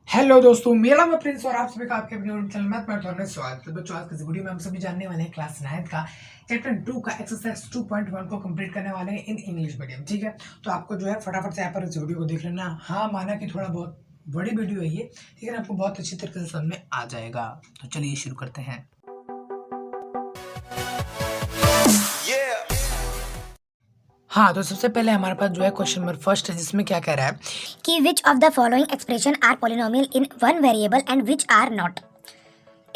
Hello दोस्तों, मेरा नाम प्रिंस और आप सभी का आपके अपने यूट्यूब चैनल मैथ में स्वागत है। बच्चों, आज की इस वीडियो में हम सभी जानने वाले हैं क्लास 9 का चैप्टर 2 का एक्सरसाइज 2.1 को कंप्लीट करने वाले हैं इन इंग्लिश मीडियम। ठीक है, तो आपको जो है फटाफट से यहाँ पर इस वीडियो को देख लेना। हाँ, माना कि थोड़ा बहुत बड़ी वीडियो है ये, लेकिन आपको बहुत अच्छी तरीके से समझ में आ जाएगा। तो चलिए शुरू करते हैं। हाँ, तो सबसे पहले हमारे पास जो है क्वेश्चन नंबर फर्स्ट है, जिसमें क्या कह रहा है कि which of the following expression are polynomial in one variable and which are not.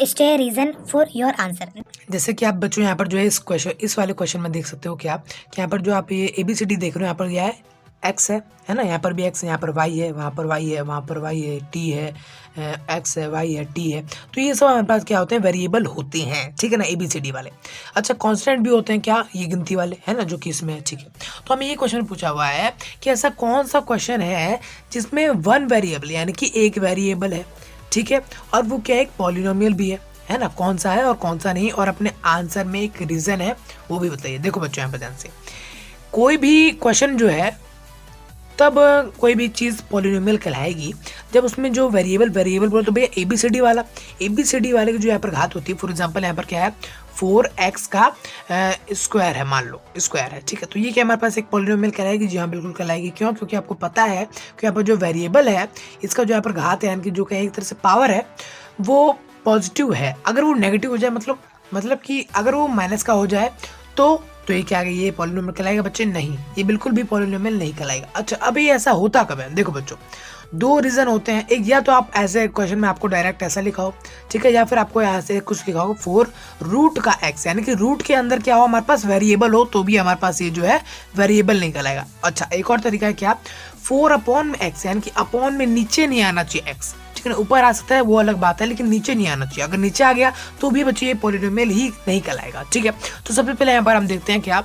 Stay reason for your answer. जैसे कि आप बच्चों यहाँ पर जो है इस वाले क्वेश्चन में देख सकते हो कि यहाँ पर जो आप ये ABCD देख रहे हो, यहाँ पर क्या है एक्स है ना, यहाँ पर भी एक्स है, यहाँ पर वाई है, वहाँ पर वाई है, वहाँ पर वाई है, टी है, एक्स है, वाई है, टी है। तो ये सब हमारे पास क्या होते हैं, वेरिएबल होते हैं। ठीक है ना, ABCD वाले। अच्छा, कांस्टेंट भी होते हैं क्या, ये गिनती वाले है ना, जो कि इसमें है। ठीक है, तो हमें ये क्वेश्चन पूछा हुआ है कि ऐसा कौन सा क्वेश्चन है जिसमें वन वेरिएबल यानी कि एक वेरिएबल है, ठीक है, और वो क्या एक पॉलिनोमियल भी है ना। कौन सा है और कौन सा नहीं, और अपने आंसर में एक रीजन है वो भी बताइए। देखो बच्चों, यहाँ पर ध्यान से, कोई भी क्वेश्चन जो है, तब कोई भी चीज़ पॉलिनोमियल कहलाएगी जब उसमें जो वेरिएबल बोले तो भैया ABCD वाला की जो यहाँ पर घात होती है। फॉर एग्जांपल यहाँ पर क्या है, 4x का स्क्वायर है, मान लो स्क्वायर है। ठीक है, तो ये क्या हमारे पास एक पॉलिनोमियल कहलाएगी? जी हाँ, बिल्कुल कहलाएगी। क्यों? क्योंकि आपको पता है कि यहाँ पर जो वेरिएबल है, इसका जो यहाँ पर घात है, यानी कि जो कहीं एक तरह से पावर है, वो पॉजिटिव है। अगर वो नेगेटिव हो जाए, मतलब कि अगर वो माइनस का हो जाए तो ये क्या है, ये पॉलिनोमियल कहलाएगा? बच्चे नहीं, ये बिल्कुल भी पॉलिनोमियल नहीं कहलाएगा। अच्छा, अभी ऐसा होता कब है? देखो बच्चों, दो रीजन होते हैं। एक, या तो आप ऐसे क्वेश्चन में आपको डायरेक्ट ऐसा लिखा हो, ठीक है, या फिर आपको यहाँ से कुछ लिखा हो 4 रूट का x, यानी कि रूट के अंदर क्या हो, हमारे पास वेरिएबल हो, तो भी हमारे पास ये जो है वेरिएबल नहीं कहलाएगा। अच्छा, एक और तरीका है क्या, 4/x, यानी कि अपॉन में नीचे नहीं आना चाहिए x, ठीक है ना, ऊपर आ सकता है वो अलग बात है, लेकिन नीचे नहीं आना चाहिए। अगर नीचे आ गया तो भी बच्चे ये पॉलिनोमियल ही नहीं कहलाएगा। ठीक है, तो सबसे पहले यहाँ पर हम देखते हैं क्या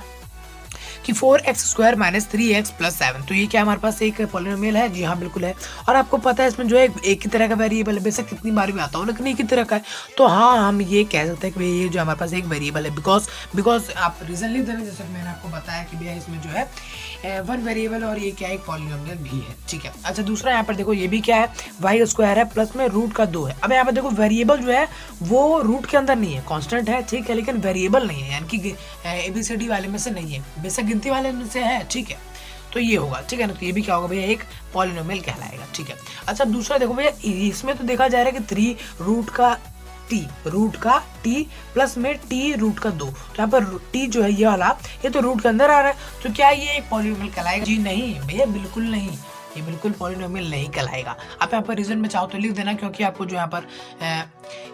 कि 4x² - 3x + 7, तो ये क्या हमारे पास एक पॉलिनोमियल है? जी हाँ, बिल्कुल है। और आपको पता है इसमें जो है एक ही तरह का वेरिएबल है, बेशक कितनी बार भी आता हो, लेकिन एक ही तरह का है। तो हाँ, हम ये कह सकते हैं कि ये जो हमारे पास एक वेरिएबल है, बिकॉज आप रीजन लिख देना, जैसे मैंने आपको बताया कि भैया इसमें जो है वन वेरिएबल और ये क्या एक पॉलिनोमियल भी है। ठीक है, अच्छा, दूसरा यहाँ पर देखो, ये भी क्या है, y² है, प्लस में रूट का 2 है। अब यहाँ पर देखो, वेरिएबल जो है वो रूट के अंदर नहीं है, कांस्टेंट है, ठीक है, लेकिन वेरिएबल नहीं है, यानी कि ABCD वाले में से नहीं है, बेशक गिनती वाले में से है। ठीक है, तो ये होगा, ठीक है ना, तो ये भी क्या होगा भैया, एक पॉलिनोमियल कहलाएगा। ठीक है, अच्छा, दूसरा देखो भैया, इसमें तो देखा जा रहा है कि 3 रूट का t प्लस में t रूट का 2, तो यहाँ पर t जो है ये वाला, ये तो रूट के अंदर आ रहा है, तो क्या ये एक पॉलिनोमियल कहलाएगा? जी नहीं भैया, बिल्कुल नहीं, ये बिल्कुल पॉलिनोमियल नहीं कहलाएगा। आप यहाँ पर रीजन में चाहो तो लिख देना, क्योंकि आपको जो यहाँ पर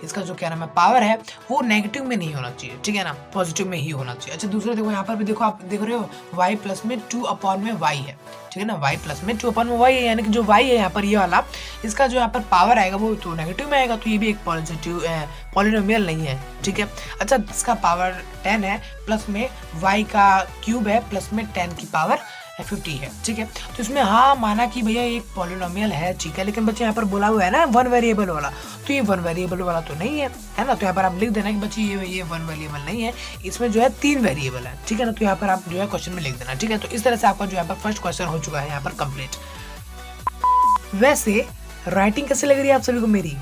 इसका जो क्या नाम है, पावर है, वो नेगेटिव में नहीं होना चाहिए, ठीक है ना, पॉजिटिव में ही होना चाहिए। अच्छा, दूसरा देखो, यहाँ पर भी देखो, आप देख रहे हो y प्लस में 2/y है, ठीक है ना, y प्लस में 2/y है, यानी कि जो y है यहाँ पर ये वाला, इसका जो यहाँ पर पावर आएगा वो तो नेगेटिव में आएगा, तो ये भी एक पॉलिनोमियल नहीं है। ठीक है, अच्छा, इसका पावर 10 है, प्लस में y का क्यूब है, प्लस में 10 की पावर 50 है। ठीक है, तो इसमें हाँ माना कि भैया एक पॉलिनोमियल है, ठीक है, लेकिन बच्चे यहाँ पर बोला हुआ है ना वन वेरिएबल वाला, तो ये वन वेरिएबल वाला तो नहीं है ना। तो यहाँ पर आप लिख देना कि बच्चे ये वन वेरिएबल नहीं है, इसमें जो है 3 वेरिएबल है। ठीक है ना, तो यहाँ पर आप जो है क्वेश्चन में लिख देना। ठीक है, तो इस तरह से आपका जो यहाँ पर फर्स्ट क्वेश्चन हो चुका है यहाँ पर कंप्लीट। वैसे राइटिंग कैसे लग रही है आप सभी को मेरी?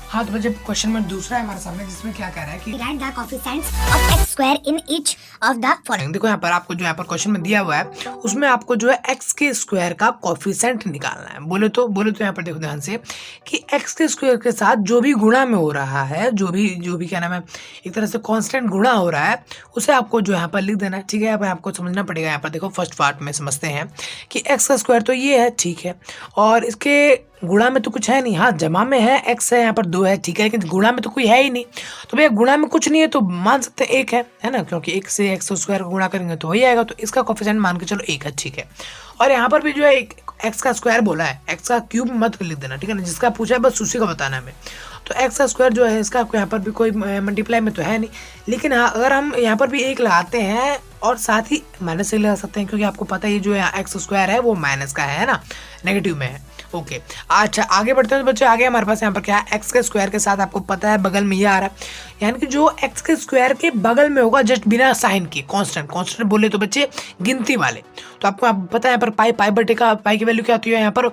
हाँ, तो बच्चे क्वेश्चन में दूसरा है हमारे सामने, जिसमें क्या कह रहा है कि Write the coefficients of x² in each of the following. देखो, यहाँ पर आपको जो यहाँ पर क्वेश्चन में दिया हुआ है, उसमें आपको जो है x के स्क्वायर का कोफिशिएंट निकालना है। बोले तो यहाँ पर देखो ध्यान से कि x के स्क्वायर के साथ जो भी गुणा में हो रहा है, जो भी क्या नाम है, एक तरह से कांस्टेंट गुणा हो रहा है, उसे आपको जो यहाँ पर लिख देना है। ठीक है, यहाँ पर आपको समझना पड़ेगा। यहाँ पर देखो, फर्स्ट पार्ट में समझते हैं कि x का स्क्वायर तो ये है, ठीक है, और इसके गुणा में तो कुछ है नहीं। हाँ, जमा में है, x है, यहाँ पर 2 है, ठीक है, लेकिन गुणा में तो कोई है ही नहीं। तो भैया गुणा में कुछ नहीं है तो मान सकते हैं 1 है ना, क्योंकि 1 से x स्क्वायर का गुणा करेंगे तो वही आएगा, तो इसका कोफिशिएंट मान के चलो 1 है। ठीक है, और यहाँ पर भी जो है x का स्क्वायर बोला है, x का क्यूब मत लिख देना, ठीक है ना, जिसका पूछा है बस उसी का बताना है हमें। तो x का स्क्वायर जो है, इसका यहाँ पर भी कोई मल्टीप्लाई में तो है नहीं, लेकिन हाँ, अगर हम यहाँ पर भी 1 लगाते हैं और साथ ही माइनस से लगा सकते हैं, क्योंकि आपको पता है ये जो है x स्क्वायर है वो माइनस का है ना, नेगेटिव में है, ओके अच्छा आगे बढ़ते हैं तो बच्चे आगे हमारे पास यहाँ पर क्या है एक्स के स्क्वायर के साथ आपको पता है बगल में ये आ रहा है यानी कि जो एक्स के स्क्वायर के बगल में होगा जस्ट बिना साइन के कांस्टेंट कांस्टेंट बोले तो बच्चे गिनती वाले तो आपको आप पता है यहाँ पर पाई पाई बटे का पाई की वैल्यू क्या होती है यहाँ पर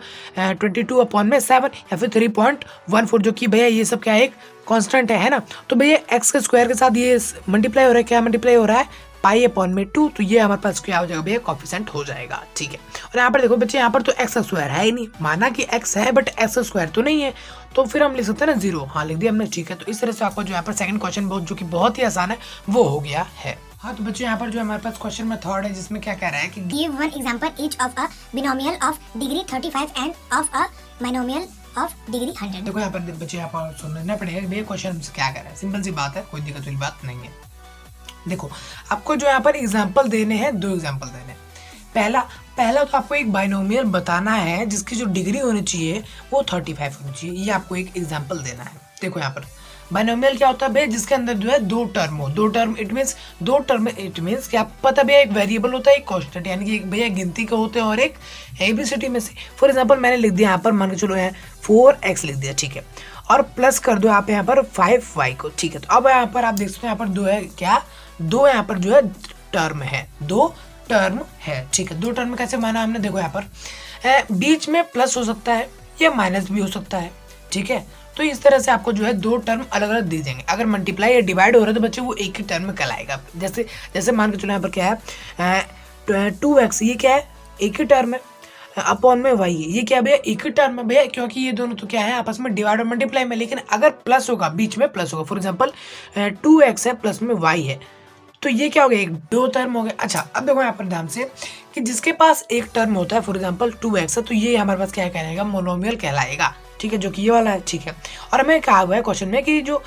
22/7 या फिर 3.14 जो कि भैया ये सब क्या है एक कांस्टेंट है ना। तो भैया एक्स के स्क्वायर के साथ ये मल्टीप्लाई हो रहा है क्या मल्टीप्लाई हो रहा है पाई/2 तो ये हमारे पास क्या हो जाएगा भैया कोफिशिएंट हो जाएगा ठीक है। और यहाँ पर देखो बच्चे यहाँ पर तो एक्स स्क्वायर है ही नहीं माना कि एक्स है बट एक्स स्क्वायर तो नहीं है तो फिर हम लिख सकते हैं ना 0 हाँ लिख दिया हमने ठीक है। तो इस तरह से आपको जो यहाँ पर सेकंड क्वेश्चन बहुत जो कि बहुत ही आसान है वो हो गया है। हाँ तो बच्चों यहाँ पर जो हमारे पास क्वेश्चन में थर्ड है जिसमें क्या कह रहा है कि give one example each of a binomial of degree 35 and of a binomial of degree 100। देखो यहाँ पर बच्चे यहाँ पर समझना पड़ेगा भैया क्वेश्चन हमसे क्या कह रहा है। सिंपल सी बात है कोई दिक्कत वाली बात नहीं है। देखो आपको जो यहाँ पर एग्जाम्पल देने हैं 2 एग्जाम्पल देने हैं। पहला तो आपको एक बाइनोमियल बताना है जिसकी जो डिग्री होनी चाहिए वो 35 होनी चाहिए ये आपको एक एग्जाम्पल देना है। देखो यहाँ पर बाइनोमियल क्या होता है भैया जिसके अंदर जो है 2 टर्म हो 2 टर्म इट मीन्स कि आपको पता भैया एक वेरिएबल होता है एक कांस्टेंट यानी कि एक भैया गिनती का होते हैं और एक एबीसीडी में से। फॉर एग्जाम्पल मैंने लिख दिया यहाँ पर मान के चलो है 4x लिख दिया ठीक है और प्लस कर दो आप यहाँ पर 5y को ठीक है। तो अब यहाँ पर आप देख सकते हो यहाँ पर 2 है क्या 2 यहाँ पर जो है टर्म है 2 टर्म है ठीक है। 2 टर्म कैसे माना हमने देखो यहाँ पर बीच में प्लस हो सकता है या माइनस भी हो सकता है ठीक है। तो इस तरह से आपको जो है 2 टर्म अलग अलग दे देंगे। अगर मल्टीप्लाई या डिवाइड हो रहा है तो बच्चे वो एक ही टर्म में कहलाएगा। जैसे मान के चलो यहाँ पर क्या है 2x ये क्या है एक ही टर्म है अपॉन में y है ये क्या भैया एक ही टर्म है भैया क्योंकि ये दोनों तो क्या है आपस में डिवाइड और मल्टीप्लाई में। लेकिन अगर प्लस होगा बीच में प्लस होगा फॉर एग्जाम्पल 2x है प्लस में y है तो ये क्या हो गया एक 2 टर्म हो गया। अच्छा अब देखो यहाँ पर ध्यान से कि जिसके पास एक टर्म होता है फॉर एग्जाम्पल 2x है तो ये हमारे पास क्या कहलाएगा मोनोमियल कहलाएगा ठीक है जो कि ये वाला है ठीक है। और हमें कहा हुआ है क्वेश्चन में कि जो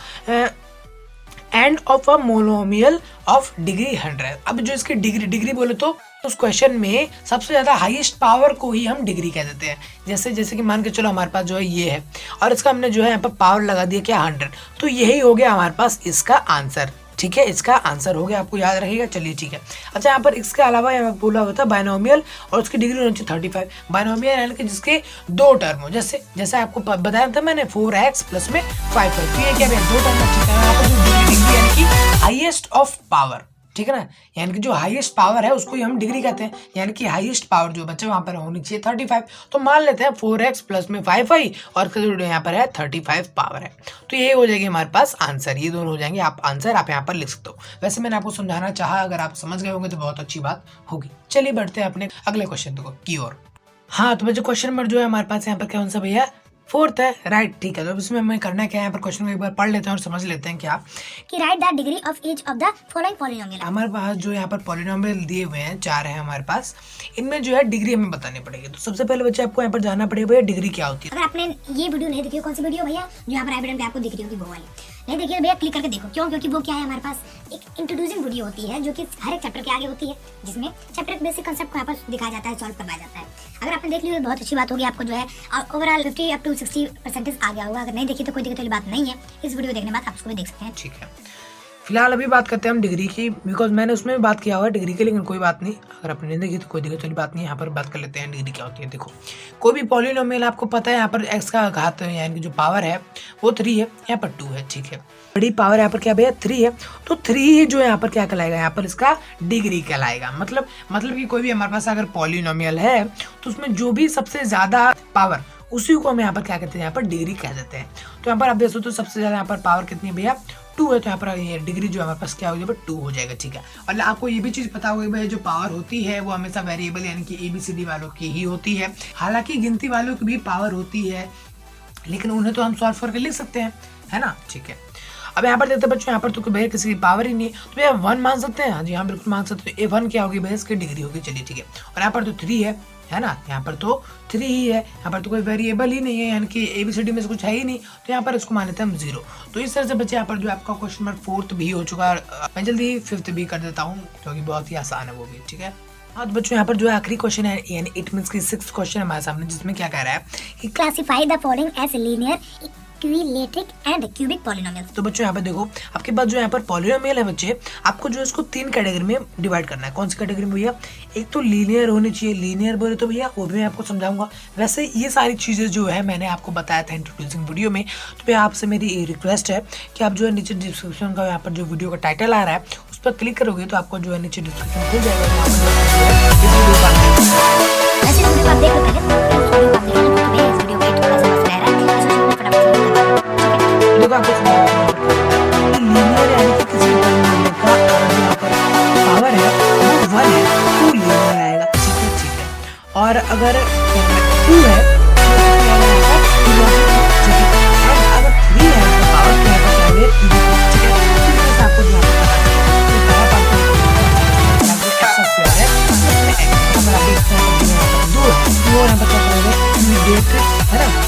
and of a monomial of degree 100 अब जो इसकी डिग्री बोले तो उस क्वेश्चन में सबसे ज्यादा हाईएस्ट पावर को ही हम डिग्री कह देते हैं। जैसे कि मान के चलो हमारे पास जो है ये है और इसका हमने जो है यहाँ पर पावर लगा दिया क्या 100 तो यही हो गया हमारे पास इसका आंसर ठीक है। इसका आंसर हो गया आपको याद रहेगा चलिए ठीक है। अच्छा यहाँ पर इसके अलावा यहाँ बोला हुआ था बाइनोमियल और उसकी डिग्री होनी चाहिए 35 बाइनोमियल यानी कि जिसके 2 टर्म हो जैसे आपको बताया था मैंने 4x प्लस में 5 तो ये क्या है 2 टर्म ठीक है। यहाँ पर जो डिग्री यानी कि हाईएस्ट ऑफ पावर ठीक है ना यानी कि जो हाईएस्ट पावर है उसको ही हम डिग्री कहते हैं यानी कि हाईएस्ट पावर जो बच्चे वहां पर होनी चाहिए 35 तो मान लेते हैं 4x प्लस में 5y और यहाँ पर है 35 पावर है तो ये हो जाएगी हमारे पास आंसर। ये दोनों हो जाएंगे आप आंसर आप यहाँ पर लिख सकते हो। वैसे मैंने आपको समझाना चाहा अगर आप समझ गए होंगे तो बहुत अच्छी बात होगी। चलिए बढ़ते हैं अपने अगले क्वेश्चन की ओर। हाँ तो बच्चे क्वेश्चन नंबर जो है हमारे पास यहाँ पर कौन सा भैया 4th है राइट ठीक है। तो इसमें हमें करना क्या है यहाँ पर क्वेश्चन को एक बार पढ़ लेते हैं और समझ लेते हैं क्या कि right the degree of each of the following polynomial. हमारे पास जो यहाँ पर पॉलिनोमियल दिए हुए हैं 4 है हमारे पास इनमें जो है डिग्री हमें बतानी पड़ेगी। तो सबसे पहले बच्चे आपको यहाँ पर जानना पड़ेगा भैया डिग्री क्या होती है। अगर आपने ये वीडियो नहीं देखी कौन सी वीडियो भैया जो यहाँ पर आई बटन पे आपको दिख रही होगी वो वाली नहीं देखिए भैया क्लिक करके देखो क्यों क्योंकि वो क्या है हमारे पास एक इंट्रोड्यूसिंग वीडियो होती है जो कि हर एक चैप्टर के आगे होती है जिसमें चैप्टर के बेसिक कांसेप्ट को यहाँ पर दिखाया जाता है सॉल्व करवाया जाता है। अगर आपने देख ली बहुत अच्छी बात होगी आपको जो है ओवरऑल 50 अप टू 60% आ गया होगा। अगर नहीं देखी तो कोई दिक्कत वाली बात नहीं है इस वीडियो देखने बाद आप उसको भी देख सकते हैं ठीक है। फिलहाल अभी बात करते हैं हम डिग्री की बिकॉज मैंने उसमें भी बात किया हुआ है डिग्री की लेकिन कोई बात नहीं अगर आपने नहीं देखी तो कोई दिक्कत वाली बात नहीं। यहाँ पर बात कर लेते हैं डिग्री क्या होती है। देखो कोई भी पॉलिनोमियल आपको पता है यहाँ पर x का घात यानी कि जो पावर है वो 3 है यहाँ पर 2 है ठीक है। बड़ी पावर यहाँ पर क्या भैया 3 है तो 3 ही जो यहाँ पर क्या कहलाएगा यहाँ पर इसका डिग्री कहलाएगा। मतलब कि कोई भी हमारे पास अगर पॉलिनोमियल है तो उसमें जो भी सबसे ज्यादा पावर उसी को हम यहाँ पर क्या कहते हैं यहाँ पर डिग्री कह देते हैं। तो यहाँ पर आप देख सकते हो सबसे ज्यादा यहाँ पर पावर कितनी है भैया 2 है तो यहाँ पर ये डिग्री जो हमारे पास क्या हो जाएगा 2 हो जाएगा ठीक है। और आपको ये भी चीज पता होगी भाई जो पावर होती है वो हमेशा वेरिएबल यानी कि एबीसीडी वालों की ही होती है। हालांकि गिनती वालों की भी पावर होती है लेकिन उन्हें तो हम सॉल्व करके लिख सकते हैं है ना ठीक है। अब यहाँ पर देखते हैं बच्चों यहाँ पर तो भैया किसी की पावर ही नहीं है तो भैया 1 मान सकते हैं। हाँ जी हाँ बिल्कुल मान सकते हैं। A1 क्या होगी भैया इसकी डिग्री होगी चलिए ठीक है। और यहाँ पर तो 3 है ना यहाँ पर तो 3 ही है यहाँ पर तो कोई वेरिएबल ही नहीं है यानी कि एबीसीडी में से कुछ है ही नहीं तो यहाँ पर इसको मान लेते हैं हम 0। तो इस तरह से बच्चे यहाँ पर जो आपका क्वेश्चन नंबर 4th भी हो चुका है मैं जल्दी 5th भी कर देता हूँ क्योंकि बहुत ही आसान है वो भी ठीक है। हाँ तो बच्चों यहाँ पर जो आखिरी क्वेश्चन है यानी इट मीन्स की 6th क्वेश्चन हमारे सामने जिसमें क्या कह रहा है कि classify the following as linear quadratic and cubic polynomials. तो बच्चों यहाँ पे देखो आपके पास जो यहाँ पर पॉलिनोमियल है बच्चे, आपको जो है इसको 3 कैटेगरी में डिवाइड करना है। कौन सी कैटेगरी में भैया? एक तो लीनियर होनी चाहिए, लीनियर बोले तो भैया वो भी मैं आपको समझाऊंगा। वैसे ये सारी चीज़ें जो है मैंने आपको बताया था इंट्रोड्यूसिंग वीडियो में। तो भैया आपसे मेरी रिक्वेस्ट है कि आप जो है नीचे डिस्क्रिप्शन का यहाँ पर जो वीडियो का टाइटल आ रहा है उस पर क्लिक करोगे तो आपको जो है नीचे डिस्क्रिप्शन खुल जाएगा। वहाँ पर इस वीडियो का वैसे तो वीडियो आप देख लो पहले, इस वीडियो को आप देख लेना, क्योंकि भैया इस वीडियो पे थोड़ा सा मसला है, इसमें फटाफट से देखो आपको लीनियर यानी कि किसी पॉलिनोमियल का यहाँ पर पावर है वो 1 है तो लीनियर आएगा। ठीक है। और अगर 2 है तो अगर 3 है तो पावर क्या है? ठीक है। इसी तरह से आपको जो है ना,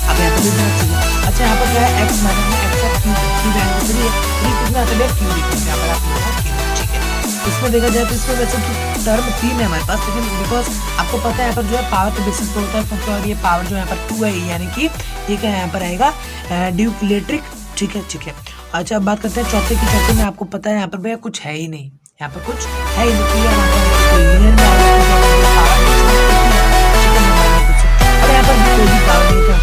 अब यहाँ पर देखना चाहिए। अच्छा यहाँ पर क्या है? x माइनस में x का क्यूब, क्यूब यहाँ पर 3 है, ये कितना आता है? क्यूब यहाँ पर आपको क्यूब। ठीक है। इसमें देखा जाए तो इसमें वैसे तो टर्म 3 है हमारे पास, लेकिन बिकॉज आपको पता है यहाँ पर जो है पावर के बेसिस पे होता है, क्योंकि और ये पावर जो यहाँ पर 2 है, यानी कि ये क्या यहाँ पर आएगा? ड्यूक्लेट्रिक। ठीक है। अच्छा अब बात करते हैं चौथे की। चौथे में आपको पता है यहाँ पर भैया कुछ है ही नहीं, यहाँ पर कुछ है ही नहीं। यहाँ पर कोई भी पावर नहीं है,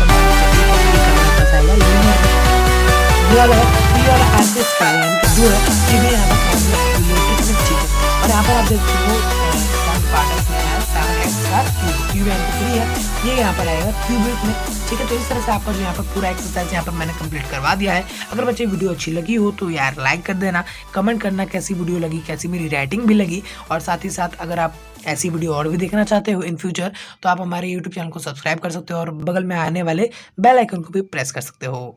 और यहाँ पर आप देख सकते हो ये यहाँ पर आएगा क्यूबिक में। ठीक है। तो इस तरह से आपका जो यहाँ पर पूरा एक्सरसाइज यहाँ पर मैंने कंप्लीट करवा दिया है। अगर बच्चे वीडियो अच्छी लगी हो तो यार लाइक कर देना, कमेंट करना कैसी वीडियो लगी, कैसी मेरी राइटिंग भी लगी, और साथ ही साथ अगर आप ऐसी वीडियो और भी देखना चाहते हो इन फ्यूचर तो आप हमारे यूट्यूब चैनल को सब्सक्राइब कर सकते हो और बगल में आने वाले बेल आइकन को भी प्रेस कर सकते हो।